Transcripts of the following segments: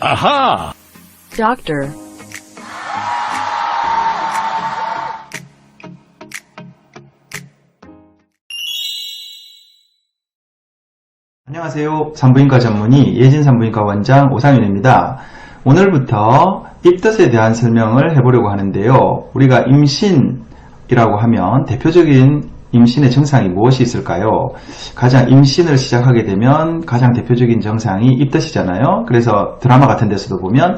Aha! Doctor. 안녕하세요. 산부인과 전문의 예진산부인과 원장 오상윤입니다. 오늘부터 입덧에 대한 설명을 해보려고 하는데요. 우리가 임신이라고 하면 대표적인 임신의 증상이 무엇이 있을까요? 가장 임신을 시작하게 되면 가장 대표적인 증상이 입덧이잖아요. 그래서 드라마 같은 데서도 보면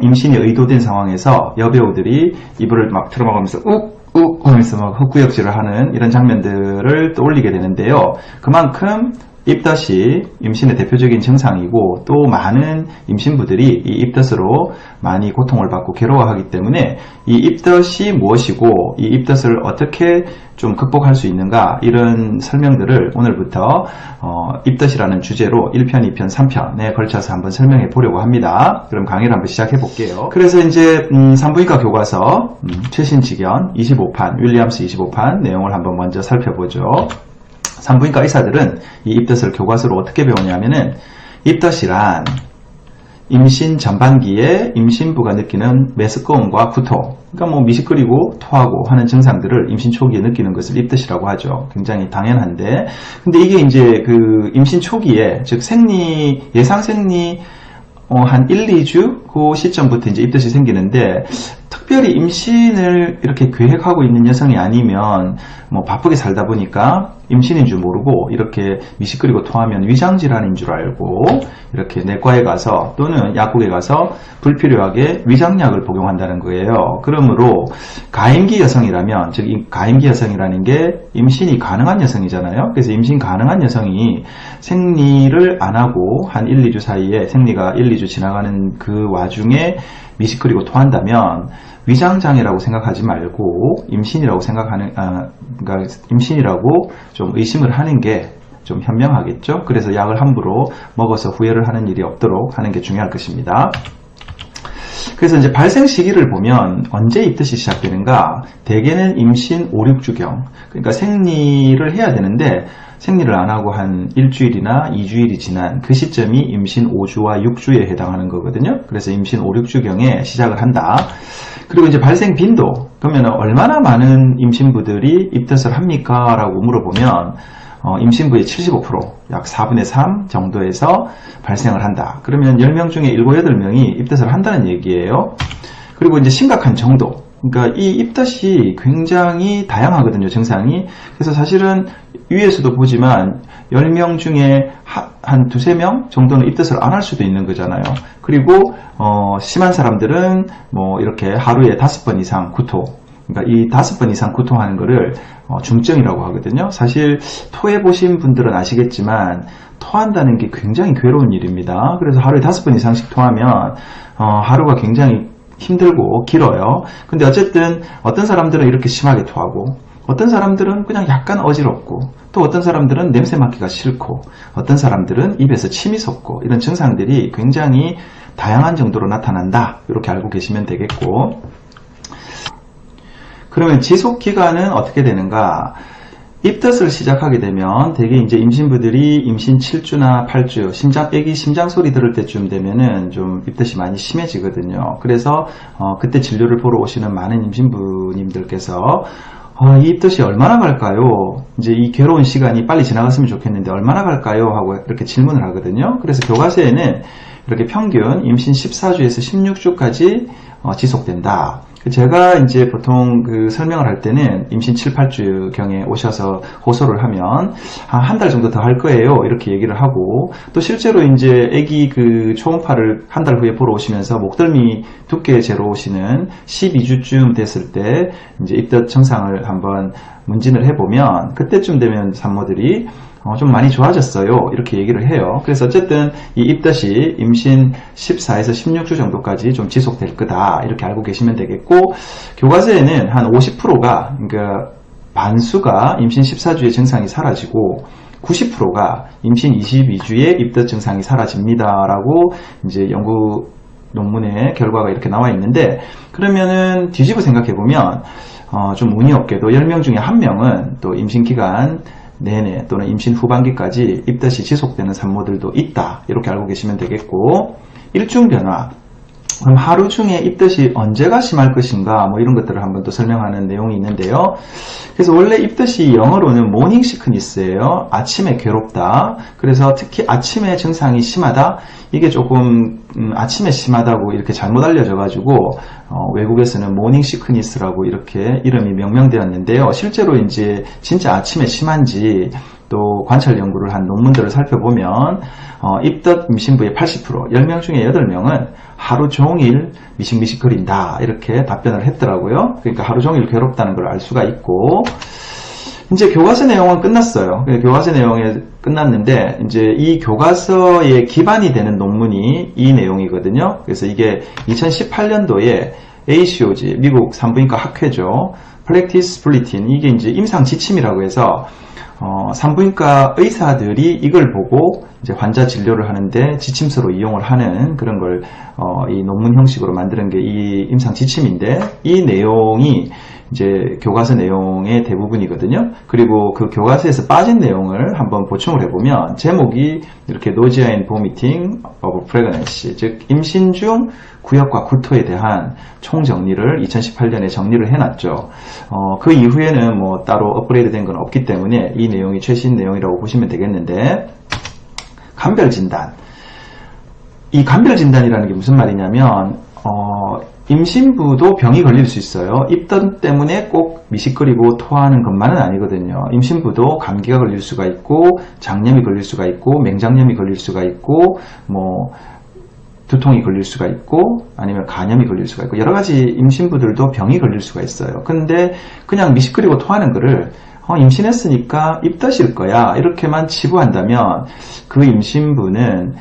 임신이 의도된 상황에서 여배우들이 이불을 막 틀어막으면서 욱욱 하면서 막 헛구역질을 하는 이런 장면들을 떠올리게 되는데요. 그만큼 입덧이 임신의 대표적인 증상이고 또 많은 임신부들이 이 입덧으로 많이 고통을 받고 괴로워하기 때문에 이 입덧이 무엇이고 이 입덧을 어떻게 좀 극복할 수 있는가 이런 설명들을 오늘부터 입덧이라는 주제로 1편, 2편, 3편에 걸쳐서 한번 설명해 보려고 합니다. 그럼 강의를 한번 시작해 볼게요. 그래서 이제 산부인과 교과서 최신 직연 25판, 윌리엄스 25판 내용을 한번 먼저 살펴보죠. 산부인과 의사들은 이 입덧을 교과서로 어떻게 배우냐면은 입덧이란 임신 전반기에 임신부가 느끼는 메스꺼움과 구토, 그러니까 뭐 미식거리고 토하고 하는 증상들을 임신 초기에 느끼는 것을 입덧이라고 하죠. 굉장히 당연한데, 근데 이게 이제 그 임신 초기에, 즉 예상 생리 한 1, 2주 그 시점부터 이제 입덧이 생기는데, 특별히 임신을 이렇게 계획하고 있는 여성이 아니면 뭐 바쁘게 살다 보니까 임신인 줄 모르고 이렇게 미식거리고 토하면 위장질환인 줄 알고 이렇게 내과에 가서 또는 약국에 가서 불필요하게 위장약을 복용한다는 거예요. 그러므로 가임기 여성이라면, 즉 가임기 여성이라는 게 임신이 가능한 여성이잖아요. 그래서 임신 가능한 여성이 생리를 안 하고 한 1, 2주 사이에 생리가 1, 2주 지나가는 그 와중에 미식거리고 토한다면 위장장애라고 생각하지 말고 임신이라고 그러니까 임신이라고 좀 의심을 하는 게 좀 현명하겠죠. 그래서 약을 함부로 먹어서 후회를 하는 일이 없도록 하는 게 중요할 것입니다. 그래서 이제 발생 시기를 보면 언제 입덧이 시작되는가? 대개는 임신 5, 6주경. 그러니까 생리를 해야 되는데 생리를 안 하고 한 일주일이나 2주일이 지난 그 시점이 임신 5주와 6주에 해당하는 거거든요. 그래서 임신 5, 6주경에 시작을 한다. 그리고 이제 발생 빈도, 그러면 얼마나 많은 임신부들이 입덧을 합니까? 라고 물어보면 임신부의 75%, 약 4분의 3 정도에서 발생을 한다. 그러면 10명 중에 7, 8명이 입덧을 한다는 얘기예요. 그리고 이제 심각한 정도, 그러니까 이 입덧이 굉장히 다양하거든요, 증상이. 그래서 사실은 위에서도 보지만 10명 중에 한 2, 3명 정도는 입덧을 안 할 수도 있는 거잖아요. 그리고 심한 사람들은 뭐 이렇게 하루에 5번 이상 구토, 그러니까 이 5번 이상 구토하는 거를 중증이라고 하거든요. 사실 토해보신 분들은 아시겠지만 토한다는 게 굉장히 괴로운 일입니다. 그래서 하루에 5번 이상씩 토하면 하루가 굉장히 힘들고 길어요. 근데 어쨌든 어떤 사람들은 이렇게 심하게 토하고 어떤 사람들은 그냥 약간 어지럽고 또 어떤 사람들은 냄새 맡기가 싫고 어떤 사람들은 입에서 침이 솟고 이런 증상들이 굉장히 다양한 정도로 나타난다. 이렇게 알고 계시면 되겠고, 그러면 지속 기간은 어떻게 되는가? 입덧을 시작하게 되면 대개 이제 임신부들이 임신 7주나 8주, 심장 소리 들을 때쯤 되면은 좀 입덧이 많이 심해지거든요. 그래서 그때 진료를 보러 오시는 많은 임신부님들께서 이 입덧이 얼마나 갈까요? 이제 이 괴로운 시간이 빨리 지나갔으면 좋겠는데 얼마나 갈까요? 하고 이렇게 질문을 하거든요. 그래서 교과서에는 이렇게 평균 임신 14주에서 16주까지 지속된다. 제가 이제 보통 그 설명을 할 때는 임신 7, 8주경에 오셔서 호소를 하면 한 달 정도 더 할 거예요. 이렇게 얘기를 하고, 또 실제로 이제 아기 그 초음파를 한 달 후에 보러 오시면서 목덜미 두께 재러 오시는 12주쯤 됐을 때 이제 입덧 증상을 한번 문진을 해보면 그때쯤 되면 산모들이 좀 많이 좋아졌어요. 이렇게 얘기를 해요. 그래서 어쨌든 이 입덧이 임신 14에서 16주 정도까지 좀 지속될 거다. 이렇게 알고 계시면 되겠고, 교과서에는 한 50%가, 그러니까 반수가 임신 14주의 증상이 사라지고 90%가 임신 22주에 입덧 증상이 사라집니다. 라고 이제 연구 논문의 결과가 이렇게 나와 있는데, 그러면은 뒤집어 생각해 보면 좀 운이 없게도 10명 중에 1명은 또 임신 기간 내내 또는 임신 후반기까지 입덧이 지속되는 산모들도 있다. 이렇게 알고 계시면 되겠고, 일중 변화. 그럼 하루 중에 입덧이 언제가 심할 것인가 뭐 이런 것들을 한번 또 설명하는 내용이 있는데요. 그래서 원래 입덧이 영어로는 모닝 시크니스예요. 아침에 괴롭다. 그래서 특히 아침에 증상이 심하다. 이게 조금 아침에 심하다고 이렇게 잘못 알려져 가지고 외국에서는 모닝 시크니스라고 이렇게 이름이 명명되었는데요. 실제로 이제 진짜 아침에 심한지 또 관찰 연구를 한 논문들을 살펴보면 입덧 임신부의 80%, 10명 중에 8명은 하루 종일 미식미식거린다 이렇게 답변을 했더라고요. 그러니까 하루 종일 괴롭다는 걸 알 수가 있고, 이제 교과서 내용은 끝났어요. 교과서 내용이 끝났는데 이제 이 교과서의 기반이 되는 논문이 이 내용이거든요. 그래서 이게 2018년도에 ACOG 미국 산부인과 학회죠. Practice Bulletin, 이게 이제 임상 지침이라고 해서 산부인과 의사들이 이걸 보고 이제 환자 진료를 하는데 지침서로 이용을 하는 그런 걸 이 논문 형식으로 만드는 게 이 임상 지침인데, 이 내용이 이제 교과서 내용의 대부분이거든요. 그리고 그 교과서에서 빠진 내용을 한번 보충을 해보면 제목이 이렇게 Nausea and Vomiting of Pregnancy, 즉 임신 중 구역과 구토에 대한 총정리를 2018년에 정리를 해놨죠. 그 이후에는 뭐 따로 업그레이드 된 건 없기 때문에 이 내용이 최신 내용이라고 보시면 되겠는데, 간별진단. 이 간별진단이라는 게 무슨 말이냐면 임신부도 병이 걸릴 수 있어요. 입덧 때문에 꼭 미식거리고 토하는 것만은 아니거든요. 임신부도 감기가 걸릴 수가 있고, 장염이 걸릴 수가 있고, 맹장염이 걸릴 수가 있고, 뭐 두통이 걸릴 수가 있고, 아니면 간염이 걸릴 수가 있고, 여러 가지 임신부들도 병이 걸릴 수가 있어요. 근데 그냥 미식거리고 토하는 거를 임신했으니까 입덧일 거야 이렇게만 치부한다면 그 임신부는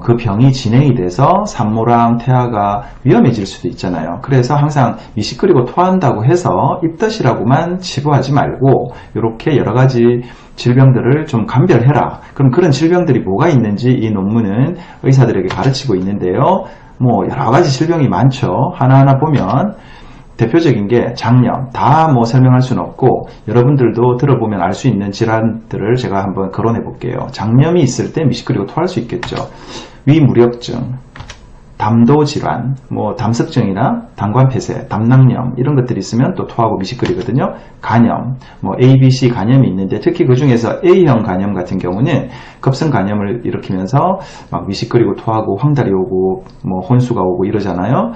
그 병이 진행이 돼서 산모랑 태아가 위험해질 수도 있잖아요. 그래서 항상 미식거리고 토한다고 해서 입덧이라고만 치부하지 말고 이렇게 여러 가지 질병들을 좀 감별해라. 그럼 그런 질병들이 뭐가 있는지 이 논문은 의사들에게 가르치고 있는데요. 뭐 여러 가지 질병이 많죠. 하나하나 보면 대표적인 게 장염, 다 뭐 설명할 수는 없고 여러분들도 들어보면 알 수 있는 질환들을 제가 한번 거론해 볼게요. 장염이 있을 때 미식거리고 토할 수 있겠죠. 위무력증, 담도질환, 뭐 담석증이나 당관폐쇄, 담낭염 이런 것들이 있으면 또 토하고 미식거리거든요. 간염, 뭐 A, B, C 간염이 있는데 특히 그 중에서 A형 간염 같은 경우는 급성 간염을 일으키면서 막 미식거리고 토하고 황달이 오고 뭐 혼수가 오고 이러잖아요.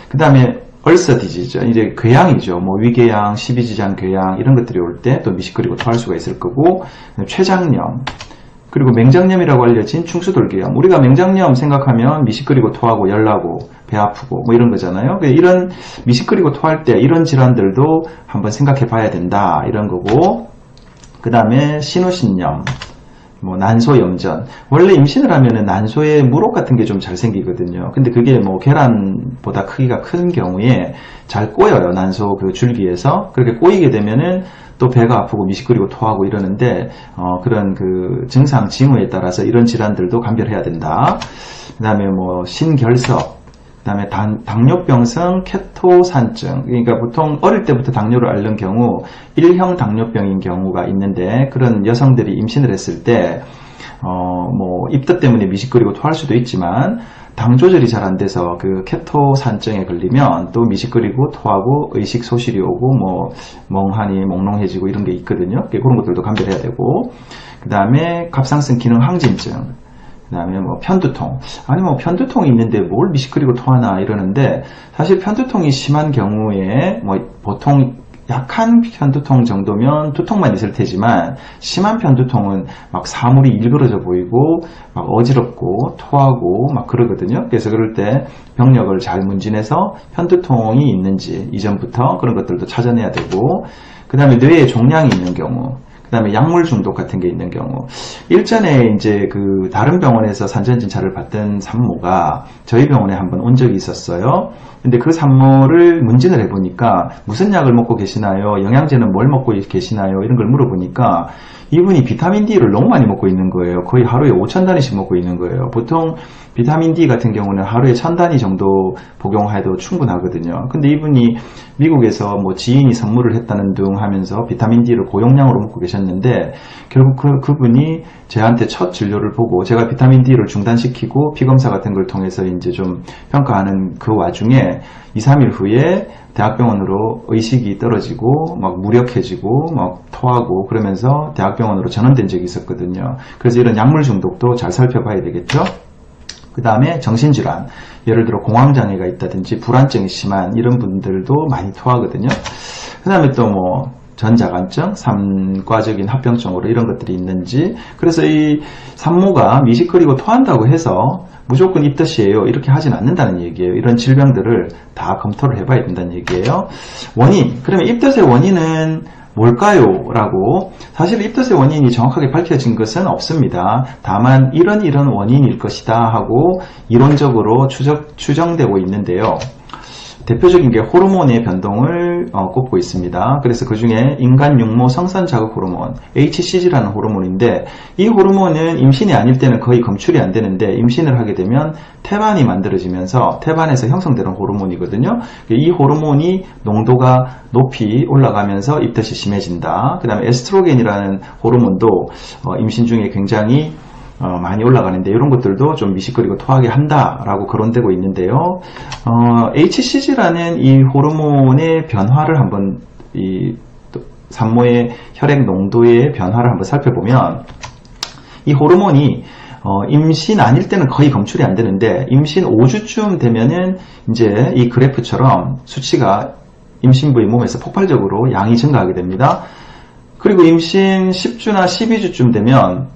그 다음에 얼서 디지즈, 이제 궤양이죠. 뭐 위궤양, 십이지장 궤양 이런 것들이 올 때 또 미식거리고 토할 수가 있을 거고, 췌장염, 그리고 맹장염이라고 알려진 충수돌기염. 우리가 맹장염 생각하면 미식거리고 토하고 열나고 배 아프고 뭐 이런 거잖아요. 이런 미식거리고 토할 때 이런 질환들도 한번 생각해 봐야 된다 이런 거고, 그 다음에 신우신염, 뭐 난소염전. 원래 임신을 하면은 난소에 물혹 같은 게 좀 잘 생기거든요. 근데 그게 뭐 계란보다 크기가 큰 경우에 잘 꼬여요. 난소 그 줄기에서. 그렇게 꼬이게 되면은 또 배가 아프고 미식거리고 토하고 이러는데 그런 그 증상 징후에 따라서 이런 질환들도 감별해야 된다. 그 다음에 뭐 신결석, 그 다음에 당뇨병성 케토산증. 그러니까 보통 어릴 때부터 당뇨를 앓는 경우 1형 당뇨병인 경우가 있는데, 그런 여성들이 임신을 했을 때 뭐 입덧 때문에 미식거리고 토할 수도 있지만 당 조절이 잘 안 돼서 그 케토산증에 걸리면 또 미식거리고 토하고 의식 소실이 오고 뭐 멍하니 몽롱해지고 이런 게 있거든요. 그런 것들도 감별해야 되고, 그 다음에 갑상선 기능 항진증, 그 다음에 뭐 편두통. 아니 뭐 편두통이 있는데 뭘 미식거리고 토하나 이러는데, 사실 편두통이 심한 경우에 뭐 보통 약한 편두통 정도면 두통만 있을 테지만, 심한 편두통은 막 사물이 일그러져 보이고 막 어지럽고 토하고 막 그러거든요. 그래서 그럴 때 병력을 잘 문진해서 편두통이 있는지 이전부터 그런 것들도 찾아내야 되고, 그 다음에 뇌에 종양이 있는 경우, 그 다음에 약물 중독 같은 게 있는 경우. 일전에 이제 그 다른 병원에서 산전진찰을 받던 산모가 저희 병원에 한번 온 적이 있었어요. 근데 그 산모를 문진을 해보니까 무슨 약을 먹고 계시나요? 영양제는 뭘 먹고 계시나요? 이런 걸 물어보니까 이분이 비타민 D를 너무 많이 먹고 있는 거예요. 거의 하루에 5,000단위씩 먹고 있는 거예요. 보통 비타민 D 같은 경우는 하루에 1000단위 정도 복용해도 충분하거든요. 근데 이분이 미국에서 뭐 지인이 선물을 했다는 둥 하면서 비타민 D를 고용량으로 먹고 계셨는데, 결국 그분이 저한테 첫 진료를 보고 제가 비타민 D를 중단시키고 피검사 같은 걸 통해서 이제 좀 평가하는 그 와중에 2, 3일 후에 대학병원으로 의식이 떨어지고 막 무력해지고 막 토하고 그러면서 대학병원으로 전원된 적이 있었거든요. 그래서 이런 약물 중독도 잘 살펴봐야 되겠죠. 그 다음에 정신질환, 예를 들어 공황장애가 있다든지 불안증이 심한 이런 분들도 많이 토하거든요. 그 다음에 또 뭐 전자간증, 삼과적인 합병증으로 이런 것들이 있는지, 그래서 이 산모가 미식거리고 토한다고 해서 무조건 입덧이에요 이렇게 하진 않는다는 얘기예요. 이런 질병들을 다 검토를 해봐야 된다는 얘기예요. 원인, 그러면 입덧의 원인은 뭘까요? 라고, 사실 입덧의 원인이 정확하게 밝혀진 것은 없습니다. 다만 이런 원인일 것이다 하고 이론적으로 추정되고 있는데요. 대표적인 게 호르몬의 변동을 꼽고 있습니다. 그래서 그 중에 인간 육모 성선 자극 호르몬, HCG라는 호르몬인데, 이 호르몬은 임신이 아닐 때는 거의 검출이 안 되는데 임신을 하게 되면 태반이 만들어지면서 태반에서 형성되는 호르몬이거든요. 이 호르몬이 농도가 높이 올라가면서 입덧이 심해진다. 그 다음에 에스트로겐이라는 호르몬도 임신 중에 굉장히 많이 올라가는데, 이런 것들도 좀 미식거리고 토하게 한다라고 거론되고 있는데요. HCG라는 이 호르몬의 변화를 한번, 이 산모의 혈액 농도의 변화를 한번 살펴보면, 이 호르몬이 임신 아닐 때는 거의 검출이 안 되는데 임신 5주쯤 되면은 이제 이 그래프처럼 수치가 임신부의 몸에서 폭발적으로 양이 증가하게 됩니다. 그리고 임신 10주나 12주쯤 되면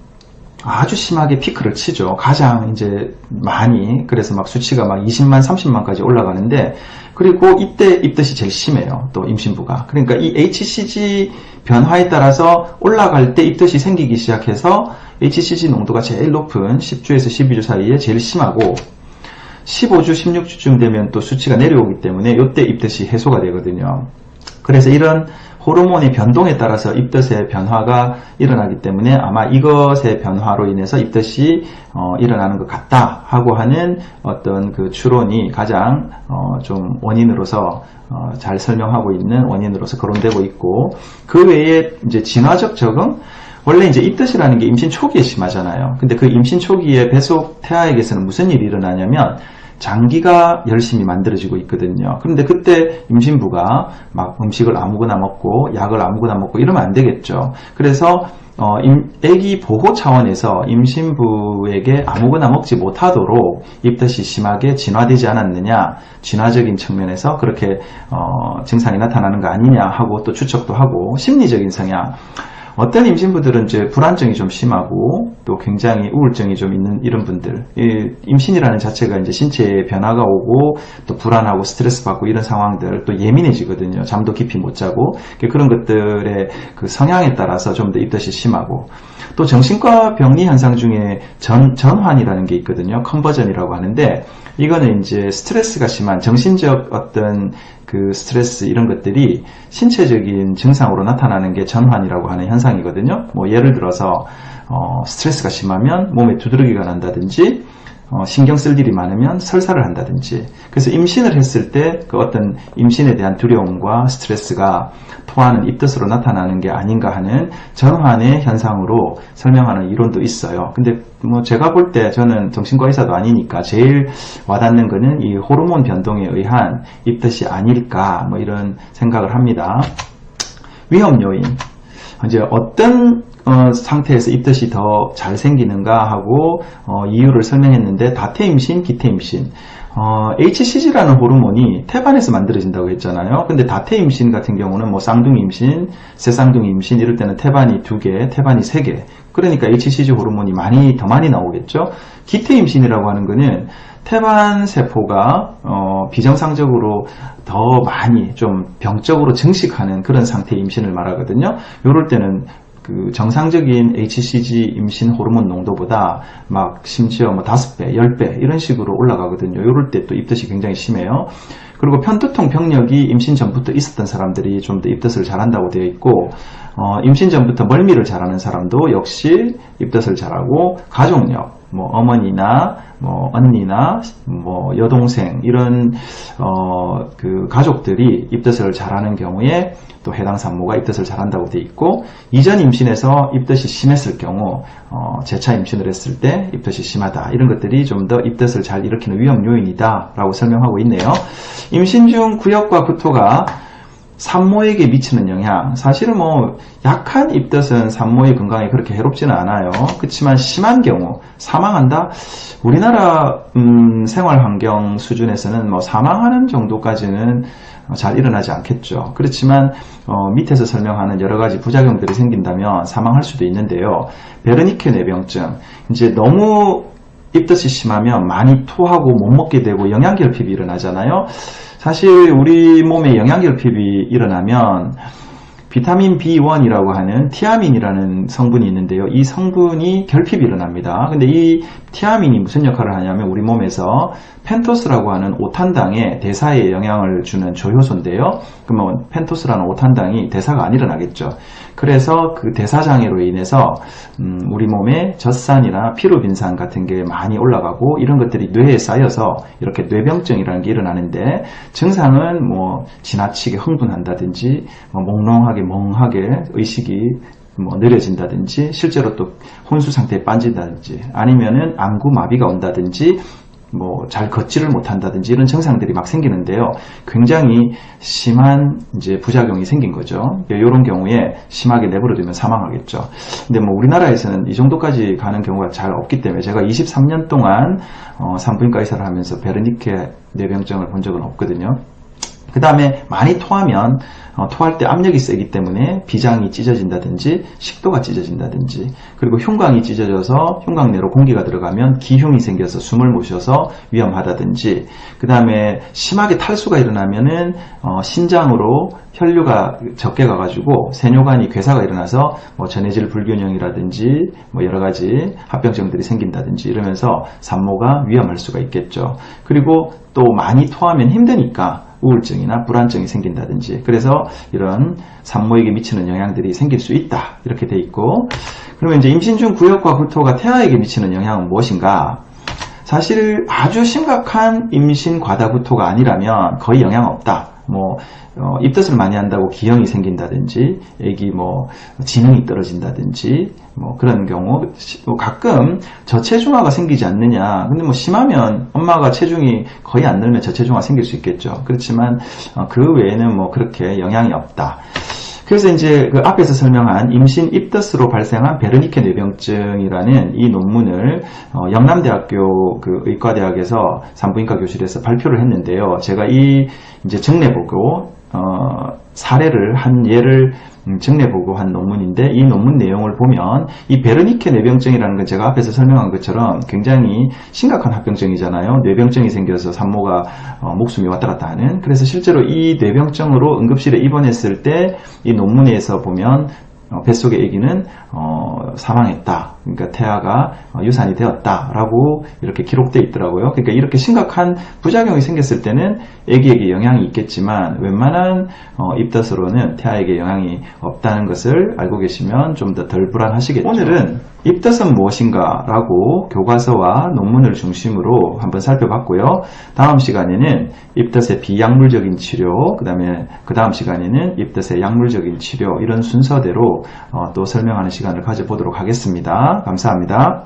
아주 심하게 피크를 치죠. 가장 이제 많이, 그래서 막 수치가 막 20만, 30만까지 올라가는데, 그리고 이때 입덧이 제일 심해요. 또 임신부가. 그러니까 이 HCG 변화에 따라서 올라갈 때 입덧이 생기기 시작해서 HCG 농도가 제일 높은 10주에서 12주 사이에 제일 심하고, 15주, 16주쯤 되면 또 수치가 내려오기 때문에 이때 입덧이 해소가 되거든요. 그래서 이런 호르몬의 변동에 따라서 입덧의 변화가 일어나기 때문에 아마 이것의 변화로 인해서 입덧이 일어나는 것 같다 하고 하는 어떤 그 추론이 가장 좀 원인으로서 잘 설명하고 있는 원인으로서 거론되고 있고, 그 외에 이제 진화적 적응, 원래 이제 입덧이라는 게 임신 초기에 심하잖아요. 근데 그 임신 초기에 뱃속 태아에게서는 무슨 일이 일어나냐면 장기가 열심히 만들어지고 있거든요. 그런데 그때 임신부가 막 음식을 아무거나 먹고 약을 아무거나 먹고 이러면 안 되겠죠. 그래서 아기 보호 차원에서 임신부에게 아무거나 먹지 못하도록 입덧이 심하게 진화되지 않았느냐, 진화적인 측면에서 그렇게 증상이 나타나는 거 아니냐 하고 또 추측도 하고, 심리적인 성향, 어떤 임신부들은 이제 불안증이 좀 심하고 또 굉장히 우울증이 좀 있는 이런 분들, 임신이라는 자체가 이제 신체에 변화가 오고 또 불안하고 스트레스 받고 이런 상황들, 또 예민해지거든요. 잠도 깊이 못 자고, 그런 것들의 그 성향에 따라서 좀 더 입덧이 심하고, 또 정신과 병리 현상 중에 전환이라는 게 있거든요. 컨버전이라고 하는데, 이거는 이제 스트레스가 심한 정신적 어떤 그 스트레스 이런 것들이 신체적인 증상으로 나타나는 게 전환이라고 하는 현상이거든요. 뭐 예를 들어서 스트레스가 심하면 몸에 두드러기가 난다든지, 신경 쓸 일이 많으면 설사를 한다든지. 그래서 임신을 했을 때 그 어떤 임신에 대한 두려움과 스트레스가 토하는 입덧으로 나타나는 게 아닌가 하는 전환의 현상으로 설명하는 이론도 있어요. 근데 뭐 제가 볼 때, 저는 정신과 의사도 아니니까 제일 와닿는 거는 이 호르몬 변동에 의한 입덧이 아닐까, 뭐 이런 생각을 합니다. 위험 요인, 이제 어떤 상태에서 입덧이 더 잘 생기는가 하고 이유를 설명했는데, 다태임신, 기태임신, HCG라는 호르몬이 태반에서 만들어진다고 했잖아요. 근데 다태임신 같은 경우는 뭐 쌍둥이임신, 새쌍둥이임신 이럴 때는 태반이 2개, 태반이 3개, 그러니까 HCG 호르몬이 더 많이 나오겠죠. 기태임신이라고 하는 거는 태반 세포가 비정상적으로 더 많이 좀 병적으로 증식하는 그런 상태의 임신을 말하거든요. 이럴 때는 그 정상적인 HCG 임신 호르몬 농도보다 막 심지어 뭐 5배, 10배 이런 식으로 올라가거든요. 이럴 때 또 입덧이 굉장히 심해요. 그리고 편두통 병력이 임신 전부터 있었던 사람들이 좀 더 입덧을 잘한다고 되어 있고, 임신 전부터 멀미를 잘하는 사람도 역시 입덧을 잘하고, 가족력, 뭐 어머니나 뭐 언니나 뭐 여동생 이런 그 가족들이 입덧을 잘하는 경우에 또 해당 산모가 입덧을 잘한다고 돼 있고, 이전 임신에서 입덧이 심했을 경우 재차 임신을 했을 때 입덧이 심하다, 이런 것들이 좀 더 입덧을 잘 일으키는 위험 요인이다 라고 설명하고 있네요. 임신 중 구역과 구토가 산모에게 미치는 영향, 사실은 뭐 약한 입덧은 산모의 건강에 그렇게 해롭지는 않아요. 그렇지만 심한 경우 사망한다? 우리나라 생활 환경 수준에서는 뭐 사망하는 정도까지는 잘 일어나지 않겠죠. 그렇지만 밑에서 설명하는 여러 가지 부작용들이 생긴다면 사망할 수도 있는데요. 베르니케 뇌병증, 이제 너무 입덧이 심하면 많이 토하고 못 먹게 되고 영양결핍이 일어나잖아요. 사실 우리 몸에 영양결핍이 일어나면 비타민 B1이라고 하는 티아민이라는 성분이 있는데요. 이 성분이 결핍이 일어납니다. 근데 이 티아민이 무슨 역할을 하냐면 우리 몸에서 펜토스라고 하는 오탄당의 대사에 영향을 주는 조효소인데요. 그러면 펜토스라는 오탄당이 대사가 안 일어나겠죠. 그래서 그 대사장애로 인해서 우리 몸에 젖산이나 피로빈산 같은 게 많이 올라가고 이런 것들이 뇌에 쌓여서 이렇게 뇌병증이라는 게 일어나는데, 증상은 뭐 지나치게 흥분한다든지 몽롱하게 멍하게 의식이 뭐 느려진다든지, 실제로 또 혼수 상태에 빠진다든지, 아니면은 안구마비가 온다든지, 뭐 잘 걷지를 못한다든지 이런 증상들이 막 생기는데요. 굉장히 심한 이제 부작용이 생긴 거죠. 이런 경우에 심하게 내버려두면 사망하겠죠. 근데 뭐 우리나라에서는 이 정도까지 가는 경우가 잘 없기 때문에 제가 23년 동안 산부인과 의사를 하면서 베르니케 뇌병증을 본 적은 없거든요. 그 다음에 많이 토하면 토할 때 압력이 세기 때문에 비장이 찢어진다든지 식도가 찢어진다든지, 그리고 흉곽이 찢어져서 흉곽 내로 공기가 들어가면 기흉이 생겨서 숨을 못 쉬어서 위험하다든지, 그 다음에 심하게 탈수가 일어나면은 신장으로 혈류가 적게 가가지고 세뇨관이 괴사가 일어나서 뭐 전해질 불균형이라든지 뭐 여러 가지 합병증들이 생긴다든지 이러면서 산모가 위험할 수가 있겠죠. 그리고 또 많이 토하면 힘드니까 우울증이나 불안증이 생긴다든지, 그래서 이런 산모에게 미치는 영향들이 생길 수 있다, 이렇게 돼 있고, 그러면 이제 임신 중 구역과 구토가 태아에게 미치는 영향은 무엇인가? 사실 아주 심각한 임신 과다구토가 아니라면 거의 영향 없다. 뭐 입덧을 많이 한다고 기형이 생긴다든지, 애기 뭐 지능이 떨어진다든지, 뭐 그런 경우, 가끔 저체중아가 생기지 않느냐. 근데 뭐 심하면 엄마가 체중이 거의 안 늘면 저체중아 생길 수 있겠죠. 그렇지만 그 외에는 뭐 그렇게 영향이 없다. 그래서 이제 그 앞에서 설명한 임신 입덧으로 발생한 베르니케 뇌병증이라는 이 논문을 영남대학교 그 의과대학에서 산부인과 교실에서 발표를 했는데요. 제가 이 이제 정례보고 사례를 한 예를 정례보고 한 논문인데, 이 논문 내용을 보면 이 베르니케 뇌병증이라는 건 제가 앞에서 설명한 것처럼 굉장히 심각한 합병증이잖아요. 뇌병증이 생겨서 산모가 목숨이 왔다 갔다 하는. 그래서 실제로 이 뇌병증으로 응급실에 입원했을 때 이 논문에서 보면 뱃속의 아기는 사망했다. 그러니까 태아가 유산이 되었다라고 이렇게 기록되어 있더라고요. 그러니까 이렇게 심각한 부작용이 생겼을 때는 아기에게 영향이 있겠지만 웬만한 입덧으로는 태아에게 영향이 없다는 것을 알고 계시면 좀 더 덜 불안하시겠죠. 오늘은 입덧은 무엇인가 라고 교과서와 논문을 중심으로 한번 살펴봤고요. 다음 시간에는 입덧의 비약물적인 치료, 그 다음 시간에는 입덧의 약물적인 치료, 이런 순서대로 또 설명하는 시간을 가져보도록 하겠습니다. 감사합니다.